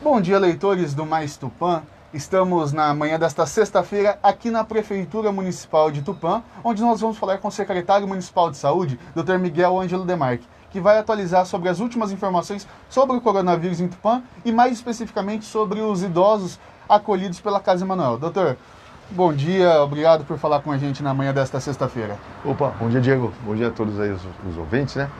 Bom dia, leitores do Mais Tupã. Estamos na manhã desta sexta-feira aqui na Prefeitura Municipal de Tupã, onde nós vamos falar com o secretário municipal de saúde, Dr. Miguel Ângelo Demarque, que vai atualizar sobre as últimas informações sobre o coronavírus em Tupã e mais especificamente sobre os idosos acolhidos pela Casa Emanuel. Doutor, bom dia, obrigado por falar com a gente na manhã desta sexta-feira. Opa, bom dia, Diego. Bom dia a todos aí os ouvintes, né?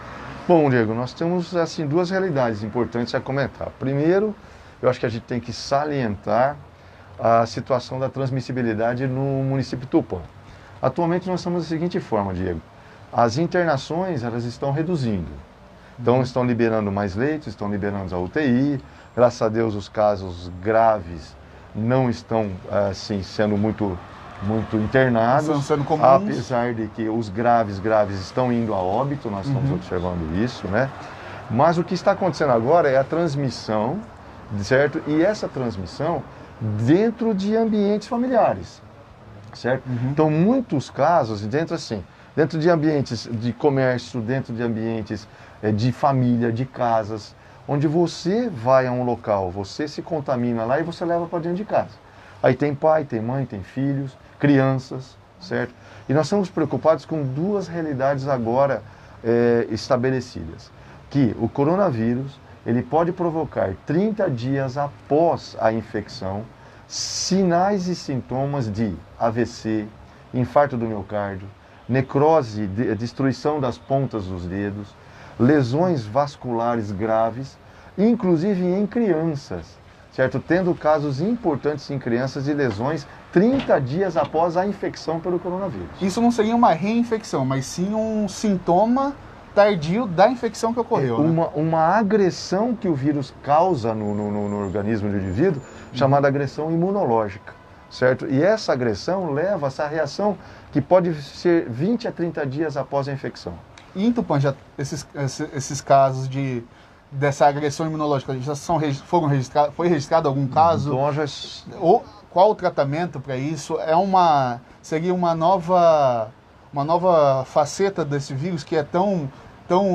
Bom, Diego, nós temos assim duas realidades importantes a comentar. Primeiro, eu acho que a gente tem que salientar a situação da transmissibilidade no município de Tupã. Atualmente nós estamos da seguinte forma, Diego. As internações, elas estão reduzindo. Então estão liberando mais leitos, estão liberando a UTI. Graças a Deus os casos graves não estão assim sendo muito internados, Estão sendo comuns. apesar de que os graves estão indo a óbito, nós estamos observando isso, né? Mas o que está acontecendo agora é a transmissão, certo? E essa transmissão dentro de ambientes familiares, certo? Então, muitos casos, dentro de ambientes de comércio, dentro de ambientes de família, de casas, onde você vai a um local, você se contamina lá e você leva para dentro de casa. Aí tem pai, tem mãe, tem filhos, crianças, certo? E nós estamos preocupados com duas realidades agora estabelecidas. Que o coronavírus, ele pode provocar 30 dias após a infecção, sinais e sintomas de AVC, infarto do miocárdio, necrose, destruição das pontas dos dedos, lesões vasculares graves, inclusive em crianças, certo? Tendo casos importantes em crianças de lesões 30 dias após a infecção pelo coronavírus. Isso não seria uma reinfecção, mas sim um sintoma tardio da infecção que ocorreu. Uma agressão que o vírus causa no organismo do indivíduo, chamada agressão imunológica, certo? E essa agressão leva a essa reação que pode ser 20 a 30 dias após a infecção. E em Tupã, já esses casos dessa agressão imunológica já foram registrados? Foi registrado algum caso? Ou qual o tratamento para isso? Seria uma nova faceta desse vírus que é tão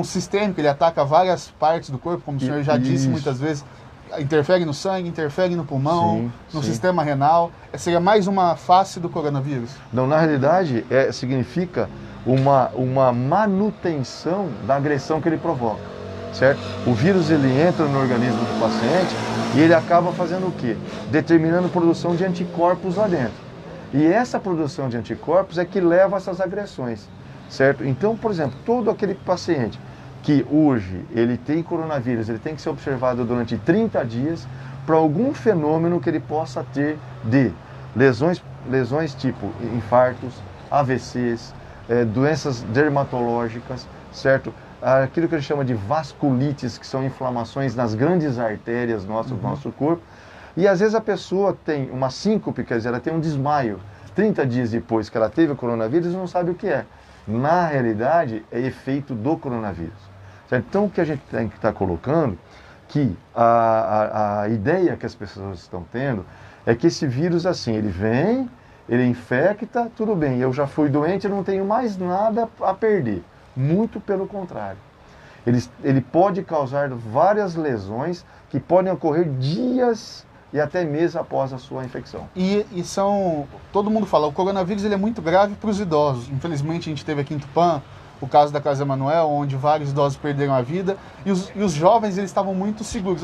sistêmico, ele ataca várias partes do corpo, como o senhor já disse muitas vezes, interfere no sangue, interfere no pulmão, no sistema renal. Seria mais uma face do coronavírus? Não, na realidade, significa uma manutenção da agressão que ele provoca, certo? O vírus, ele entra no organismo do paciente e ele acaba fazendo o quê? Determinando a produção de anticorpos lá dentro. E essa produção de anticorpos é que leva a essas agressões, certo? Então, por exemplo, todo aquele paciente que hoje ele tem coronavírus, ele tem que ser observado durante 30 dias para algum fenômeno que ele possa ter de lesões tipo infartos, AVCs, doenças dermatológicas, certo? Aquilo que a gente chama de vasculites, que são inflamações nas grandes artérias do nosso corpo. E às vezes a pessoa tem uma síncope, quer dizer, ela tem um desmaio 30 dias depois que ela teve o coronavírus e não sabe o que é. Na realidade, é efeito do coronavírus. Certo? Então, o que a gente tem que estar colocando, que a ideia que as pessoas estão tendo, é que esse vírus, assim, ele vem, ele infecta, tudo bem, eu já fui doente, eu não tenho mais nada a perder. Muito pelo contrário. Ele pode causar várias lesões que podem ocorrer dias e até meses após a sua infecção. Todo mundo fala, o coronavírus ele é muito grave para os idosos. Infelizmente a gente teve aqui em Tupã o caso da Casa Emanuel, onde vários idosos perderam a vida, e os jovens eles estavam muito seguros.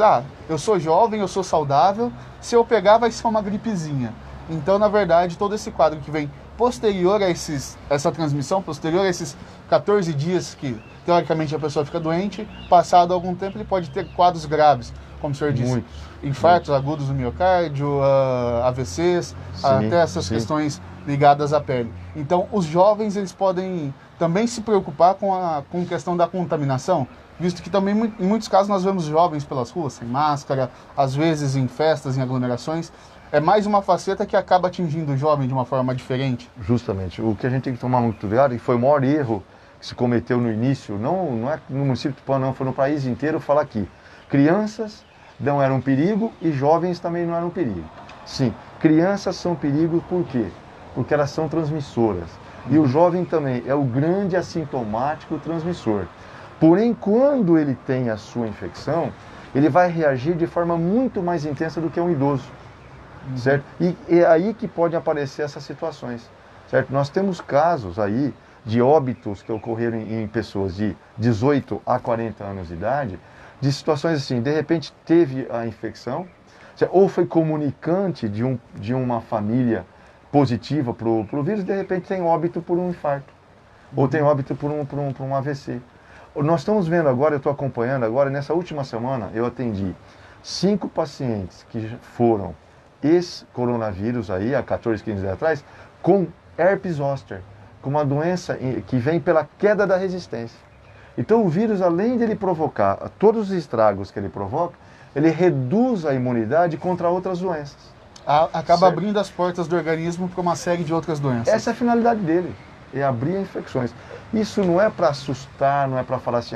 Eu sou jovem, eu sou saudável, se eu pegar vai ser uma gripezinha. Então, na verdade, todo esse quadro que vem posterior a essa transmissão, posterior a esses 14 dias que, teoricamente, a pessoa fica doente, passado algum tempo ele pode ter quadros graves, como o senhor disse. Infartos agudos do miocárdio, AVCs, até essas questões ligadas à pele. Então, os jovens eles podem também se preocupar com a questão da contaminação, visto que também, em muitos casos, nós vemos jovens pelas ruas, sem máscara, às vezes em festas, em aglomerações. É mais uma faceta que acaba atingindo o jovem de uma forma diferente. Justamente. O que a gente tem que tomar muito cuidado, e foi o maior erro que se cometeu no início, não é no município de Tupã, não, foi no país inteiro, falar que crianças não eram um perigo e jovens também não eram um perigo. Sim, crianças são perigo por quê? Porque elas são transmissoras. E o jovem também é o grande assintomático transmissor. Porém, quando ele tem a sua infecção, ele vai reagir de forma muito mais intensa do que um idoso, certo? E é aí que podem aparecer essas situações, certo? Nós temos casos aí de óbitos que ocorreram em pessoas de 18 a 40 anos de idade, de situações assim, de repente teve a infecção, ou foi comunicante de uma família positiva para o vírus, de repente tem óbito por um infarto, ou tem óbito por um AVC. Nós estamos vendo agora, eu estou acompanhando agora, nessa última semana, eu atendi 5 pacientes que foram ex-coronavírus aí, há 14, 15 dias atrás, com herpes zoster, com uma doença que vem pela queda da resistência. Então o vírus, além de ele provocar todos os estragos que ele provoca, ele reduz a imunidade contra outras doenças. Acaba abrindo as portas do organismo para uma série de outras doenças. Essa é a finalidade dele, é abrir infecções. Isso não é para assustar, não é para falar assim,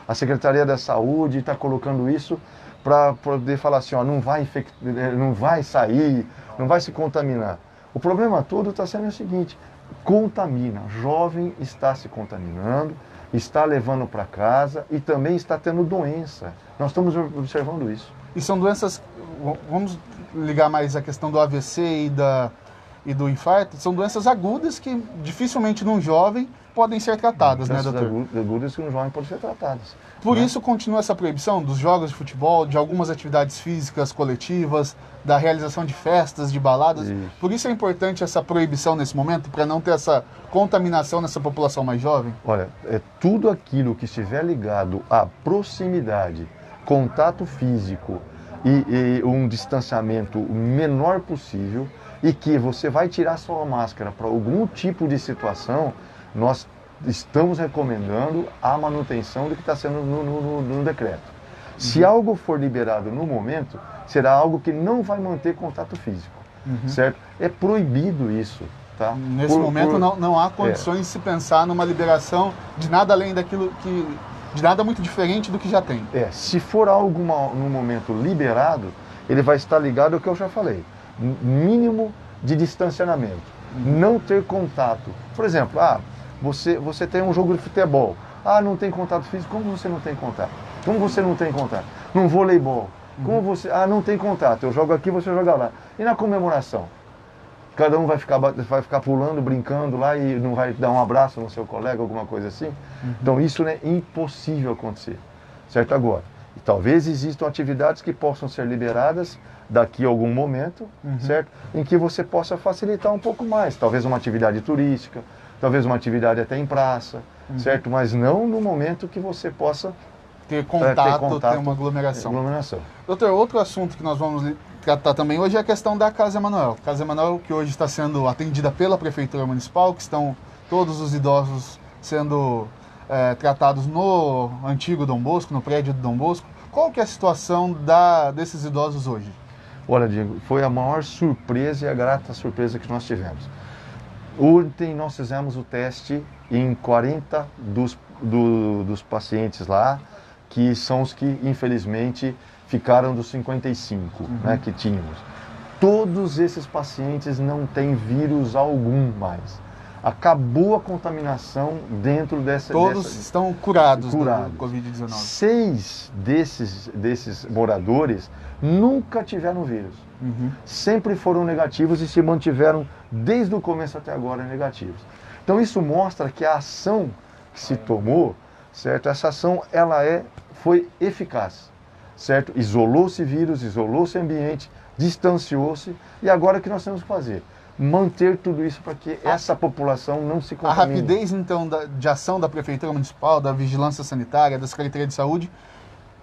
a Secretaria da Saúde está colocando isso para poder falar assim, ó, não vai sair, não vai se contaminar. O problema todo está sendo o seguinte, contamina, jovem está se contaminando, está levando para casa e também está tendo doença. Nós estamos observando isso. E são doenças, vamos ligar mais a questão do AVC e do infarto, são doenças agudas que dificilmente num jovem podem ser tratadas, né, doutor? Agudas que num jovem podem ser tratadas. Por isso continua essa proibição dos jogos de futebol, de algumas atividades físicas coletivas, da realização de festas, de baladas. Isso. Por isso é importante essa proibição nesse momento, para não ter essa contaminação nessa população mais jovem? Olha, tudo aquilo que estiver ligado à proximidade, contato físico e um distanciamento menor possível, e que você vai tirar sua máscara para algum tipo de situação, nós estamos recomendando a manutenção do que está sendo no decreto. Se algo for liberado no momento, será algo que não vai manter contato físico, certo? É proibido isso, tá? Nesse momento não há condições de se pensar numa liberação de nada além daquilo de nada muito diferente do que já tem. Se for algo no momento liberado, ele vai estar ligado ao que eu já falei. Mínimo de distanciamento, não ter contato. Por exemplo, você tem um jogo de futebol, não tem contato físico, como você não tem contato? Como você não tem contato? Num voleibol, como você, não tem contato, eu jogo aqui, você joga lá. E na comemoração? Cada um vai ficar pulando, brincando lá e não vai dar um abraço no seu colega, alguma coisa assim? Então isso é impossível acontecer, certo? Agora, talvez existam atividades que possam ser liberadas daqui a algum momento, certo? Em que você possa facilitar um pouco mais. Talvez uma atividade turística, talvez uma atividade até em praça, certo? Mas não no momento que você possa ter contato, ter uma aglomeração. Doutor, outro assunto que nós vamos tratar também hoje é a questão da Casa Emanuel. Casa Emanuel, que hoje está sendo atendida pela Prefeitura Municipal, que estão todos os idosos sendo tratados no antigo Dom Bosco, no prédio do Dom Bosco. Qual que é a situação desses idosos hoje? Olha, Diego, foi a maior surpresa e a grata surpresa que nós tivemos. Ontem nós fizemos o teste em 40 dos pacientes lá, que são os que infelizmente ficaram dos 55, né, que tínhamos. Todos esses pacientes não têm vírus algum mais. Acabou a contaminação dentro Todos estão curados do Covid-19. 6 desses moradores nunca tiveram vírus. Sempre foram negativos e se mantiveram desde o começo até agora negativos. Então isso mostra que a ação que se tomou, certo? Essa ação foi eficaz, certo? Isolou-se vírus, isolou-se ambiente, distanciou-se, e agora o que nós temos que fazer? Manter tudo isso para que essa população não se contamine. A rapidez, então, de ação da Prefeitura Municipal, da Vigilância Sanitária, da Secretaria de Saúde,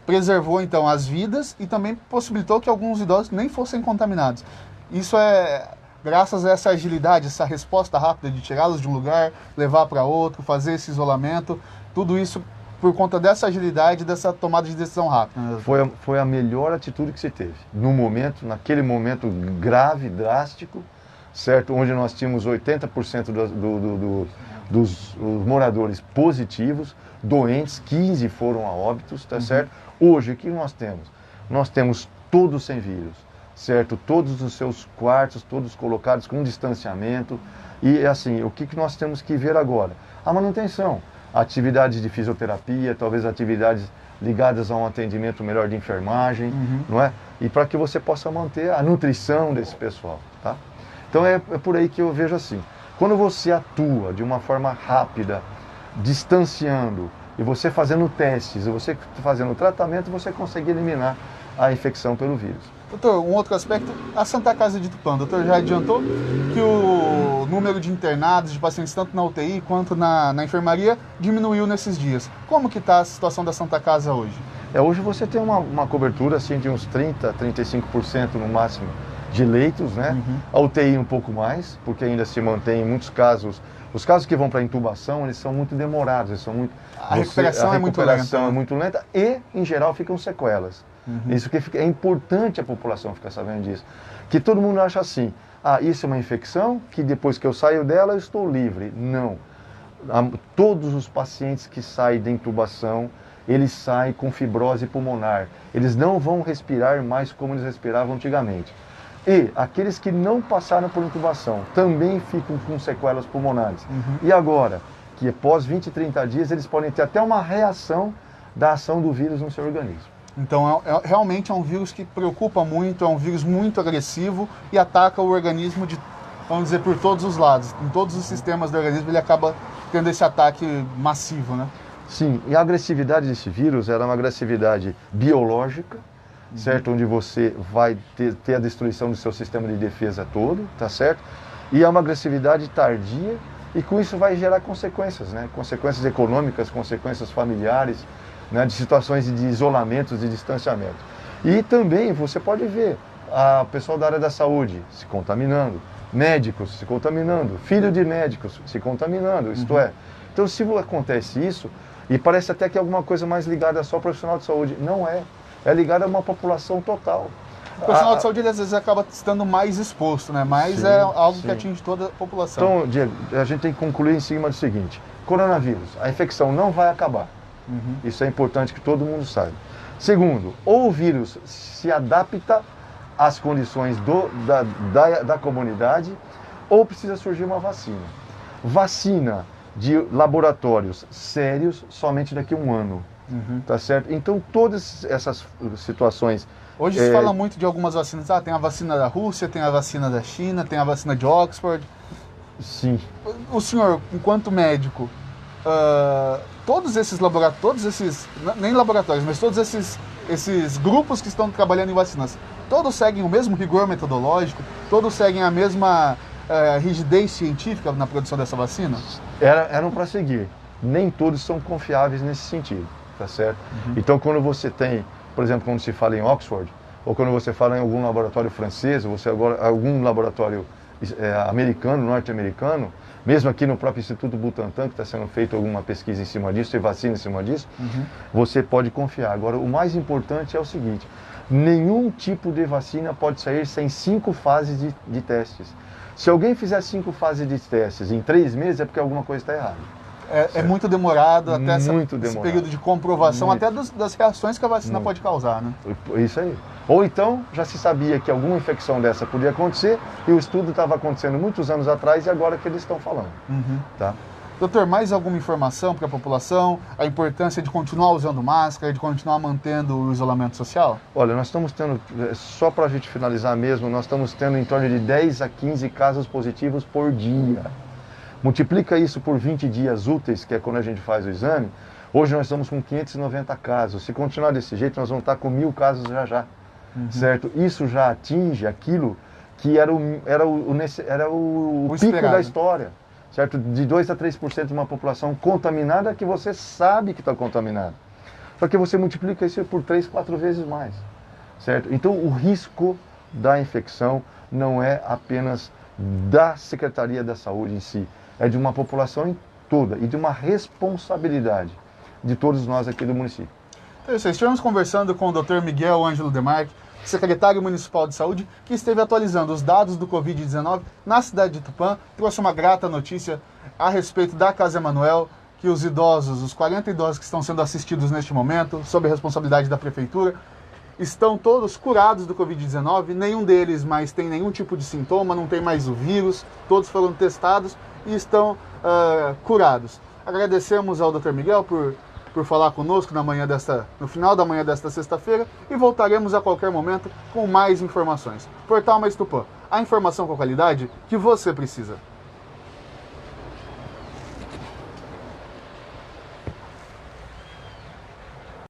preservou, então, as vidas e também possibilitou que alguns idosos nem fossem contaminados. Isso é graças a essa agilidade, essa resposta rápida de tirá-los de um lugar, levar para outro, fazer esse isolamento, tudo isso por conta dessa agilidade, dessa tomada de decisão rápida. Foi a melhor atitude que se teve. Naquele momento grave, drástico, certo? Onde nós tínhamos 80% dos moradores positivos, doentes, 15 foram a óbitos, tá certo? Hoje, o que nós temos? Nós temos todos sem vírus, certo? Todos os seus quartos, todos colocados com distanciamento. E assim, o que nós temos que ver agora? A manutenção, atividades de fisioterapia, talvez atividades ligadas a um atendimento melhor de enfermagem, não é? E para que você possa manter a nutrição desse pessoal, tá? Então é por aí que eu vejo assim. Quando você atua de uma forma rápida, distanciando, e você fazendo testes, e você fazendo tratamento, você consegue eliminar a infecção pelo vírus. Doutor, um outro aspecto, a Santa Casa de Tupã. O doutor já adiantou que o número de internados, de pacientes tanto na UTI quanto na enfermaria, diminuiu nesses dias. Como que está a situação da Santa Casa hoje? Hoje você tem uma cobertura assim, de uns 30%, 35% no máximo de leitos, né? A UTI um pouco mais, porque ainda se mantém em muitos casos. Os casos que vão para intubação, eles são muito demorados, eles são muito... A recuperação é muito lenta. É muito lenta e, em geral, ficam sequelas. Isso que é importante a população ficar sabendo disso. Que todo mundo acha assim, isso é uma infecção, que depois que eu saio dela eu estou livre. Não. Todos os pacientes que saem da intubação, eles saem com fibrose pulmonar. Eles não vão respirar mais como eles respiravam antigamente. E aqueles que não passaram por intubação também ficam com sequelas pulmonares. E agora, que após 20, 30 dias, eles podem ter até uma reação da ação do vírus no seu organismo. Então, realmente é um vírus que preocupa muito, é um vírus muito agressivo e ataca o organismo vamos dizer, por todos os lados. Em todos os sistemas do organismo ele acaba tendo esse ataque massivo, né? Sim, e a agressividade desse vírus era uma agressividade biológica, certo? Onde você vai ter a destruição do seu sistema de defesa todo, tá certo? E é uma agressividade tardia e com isso vai gerar consequências, né? Consequências econômicas, consequências familiares, né? De situações de isolamento, de distanciamento. E também você pode ver o pessoal da área da saúde se contaminando, médicos se contaminando, filho de médicos se contaminando, isto é. Então se acontece isso, e parece até que é alguma coisa mais ligada só ao profissional de saúde, não é. É ligado a uma população total. O profissional de saúde, ele, às vezes, acaba estando mais exposto, né? Mas é algo que atinge toda a população. Então, Diego, a gente tem que concluir em cima do seguinte. Coronavírus, a infecção não vai acabar. Isso é importante que todo mundo saiba. Segundo, ou o vírus se adapta às condições da comunidade, ou precisa surgir uma vacina. Vacina de laboratórios sérios somente daqui a um ano. Tá certo? Então, todas essas situações... Hoje se fala muito de algumas vacinas. Tem a vacina da Rússia, tem a vacina da China, tem a vacina de Oxford. Sim. O senhor, enquanto médico, todos esses laboratórios, nem laboratórios, mas todos esses grupos que estão trabalhando em vacinas, todos seguem o mesmo rigor metodológico? Todos seguem a mesma rigidez científica na produção dessa vacina? Eram para seguir. Nem todos são confiáveis nesse sentido. Tá certo? Então, quando você tem, por exemplo, quando se fala em Oxford, ou quando você fala em algum laboratório francês, ou algum laboratório americano, norte-americano, mesmo aqui no próprio Instituto Butantan, que está sendo feita alguma pesquisa em cima disso, e vacina em cima disso, você pode confiar. Agora, o mais importante é o seguinte, nenhum tipo de vacina pode sair sem 5 fases de testes. Se alguém fizer 5 fases de testes em 3 meses, é porque alguma coisa está errada. É muito demorado, até muito esse demorado. período de comprovação, até das reações que a vacina pode causar, né? Isso aí. Ou então, já se sabia que alguma infecção dessa podia acontecer, e o estudo estava acontecendo muitos anos atrás, e agora que eles estão falando. Tá? Doutor, mais alguma informação para a população? A importância de continuar usando máscara, de continuar mantendo o isolamento social? Olha, nós estamos tendo, só para a gente finalizar mesmo, nós estamos tendo em torno de 10 a 15 casos positivos por dia. Multiplica isso por 20 dias úteis, que é quando a gente faz o exame. Hoje nós estamos com 590 casos. Se continuar desse jeito, nós vamos estar com 1000 casos já. Certo? Isso já atinge aquilo que era o pico esperado da história. Certo? De 2 a 3% de uma população contaminada que você sabe que está contaminada. Só que você multiplica isso por 3, 4 vezes mais. Certo? Então o risco da infecção não é apenas da Secretaria da Saúde em si, é de uma população toda e de uma responsabilidade de todos nós aqui do município. Então, estivemos conversando com o Dr. Miguel Ângelo Demarque, secretário municipal de saúde, que esteve atualizando os dados do Covid-19 na cidade de Tupã, trouxe uma grata notícia a respeito da Casa Emanuel, que os idosos, os 40 idosos que estão sendo assistidos neste momento, sob a responsabilidade da prefeitura, estão todos curados do Covid-19, nenhum deles mais tem nenhum tipo de sintoma, não tem mais o vírus, todos foram testados e estão curados. Agradecemos ao Dr. Miguel por por falar conosco no final da manhã desta sexta-feira e voltaremos a qualquer momento com mais informações. Portal Mais Tupã, a informação com a qualidade que você precisa.